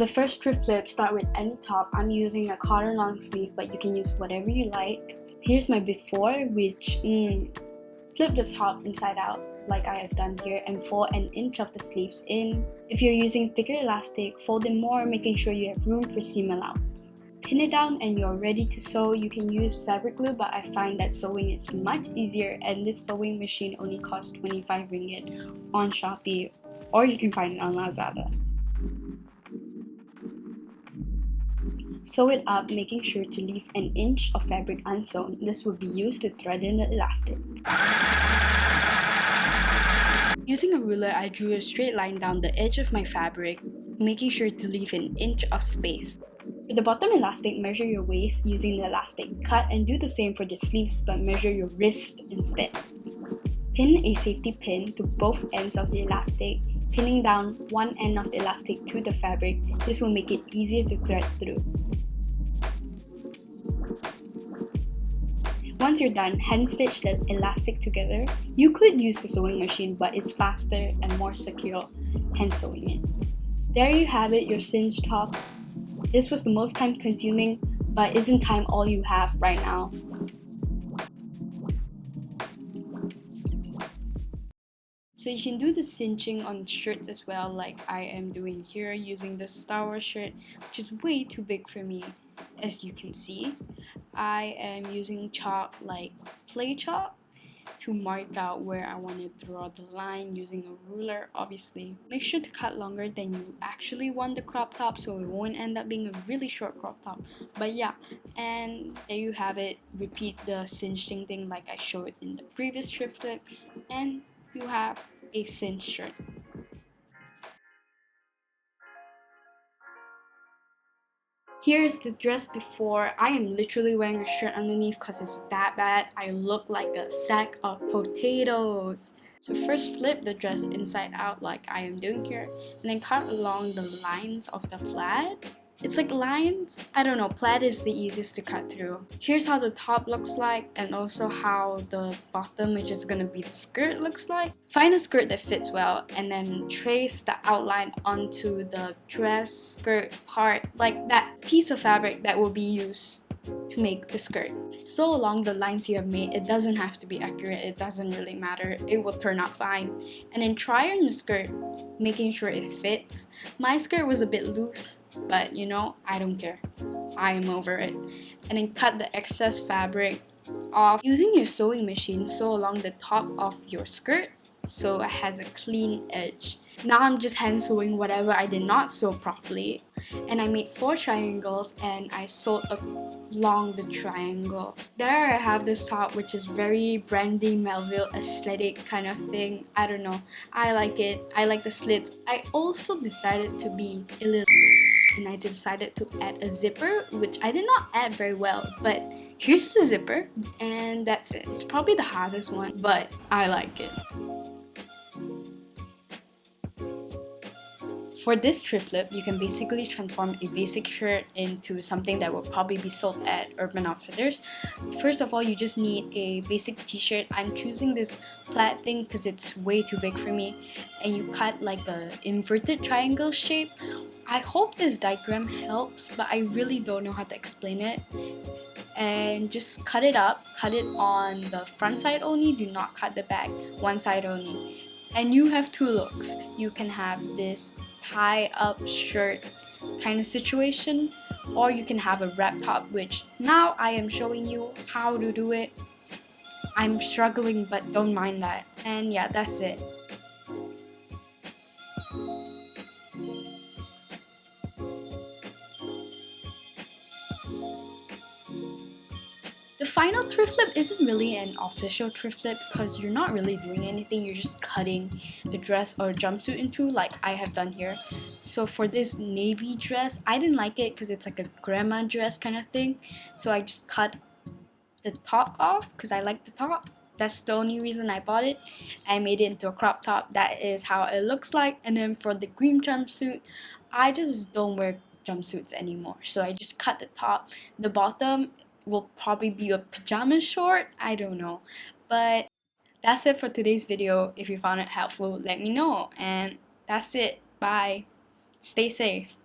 the first thrift flip, start with any top. I'm using a cotton long sleeve, but you can use whatever you like. Here's my before, which flip the top inside out like I have done here and fold an inch of the sleeves in. If you're using thicker elastic, fold it more, making sure you have room for seam allowance. Pin it down and you're ready to sew. You can use fabric glue, but I find that sewing is much easier, and this sewing machine only costs 25 ringgit on Shopee, or you can find it on Lazada. Sew it up, making sure to leave an inch of fabric unsewn. This will be used to thread in the elastic. Using a ruler, I drew a straight line down the edge of my fabric, making sure to leave an inch of space. For the bottom elastic, measure your waist using the elastic cut, and do the same for the sleeves but measure your wrist instead. Pin a safety pin to both ends of the elastic, pinning down one end of the elastic to the fabric. This will make it easier to thread through. Once you're done, hand stitch the elastic together. You could use the sewing machine, but it's faster and more secure hand sewing it. There you have it, your cinched top. This was the most time consuming, but isn't time all you have right now? So you can do the cinching on shirts as well, like I am doing here using this Star Wars shirt, which is way too big for me, as you can see. I am using chalk, like play chalk, to mark out where I want to draw the line using a ruler, obviously. Make sure to cut longer than you actually want the crop top, so it won't end up being a really short crop top. But yeah, and there you have it. Repeat the cinching thing like I showed in the previous thrift flip, and you have a cinched shirt. Here's the dress before. I am literally wearing a shirt underneath because it's that bad. I look like a sack of potatoes. So first flip the dress inside out like I am doing here, and then cut along the lines of the plaid. It's like lines. I don't know, plaid is the easiest to cut through. Here's how the top looks like, and also how the bottom, which is gonna be the skirt, looks like. Find a skirt that fits well and then trace the outline onto the dress skirt part, like that piece of fabric that will be used to make the skirt. Sew along the lines you have made. It doesn't have to be accurate, it doesn't really matter, it will turn out fine. And then try on the skirt, making sure it fits. My skirt was a bit loose, but you know, I don't care, I am over it. And then cut the excess fabric off. Using your sewing machine, sew along the top of your skirt so it has a clean edge. Now I'm just hand sewing whatever I did not sew properly, and I made 4 triangles and I sewed along the triangles. There I have this top, which is very Brandy Melville aesthetic kind of thing. I don't know, I like it. I like the slits. I also decided to be a little, and I decided to add a zipper, which I did not add very well, but here's the zipper, and that's it. It's probably the hardest one, but I like it. For this thrift flip, you can basically transform a basic shirt into something that will probably be sold at Urban Outfitters. First of all, you just need a basic t-shirt. I'm choosing this plaid thing because it's way too big for me. And you cut like a inverted triangle shape. I hope this diagram helps, but I really don't know how to explain it. And just cut it up. Cut it on the front side only. Do not cut the back. One side only. And you have 2 looks. You can have this tie up shirt kind of situation, or you can have a wrap top, which now I am showing you how to do it. I'm struggling, but don't mind that. And yeah, that's it. The final thrift flip isn't really an official thrift flip because you're not really doing anything, you're just cutting the dress or jumpsuit into, like I have done here. So for this navy dress, I didn't like it because it's like a grandma dress kind of thing, so I just cut the top off because I like the top. That's the only reason I bought it. I made it into a crop top. That is how it looks like. And then for the green jumpsuit, I just don't wear jumpsuits anymore, so I just cut the top. The bottom will probably be a pajama short, I don't know. But that's it for today's video. If you found it helpful, let me know. And that's it. Bye. Stay safe.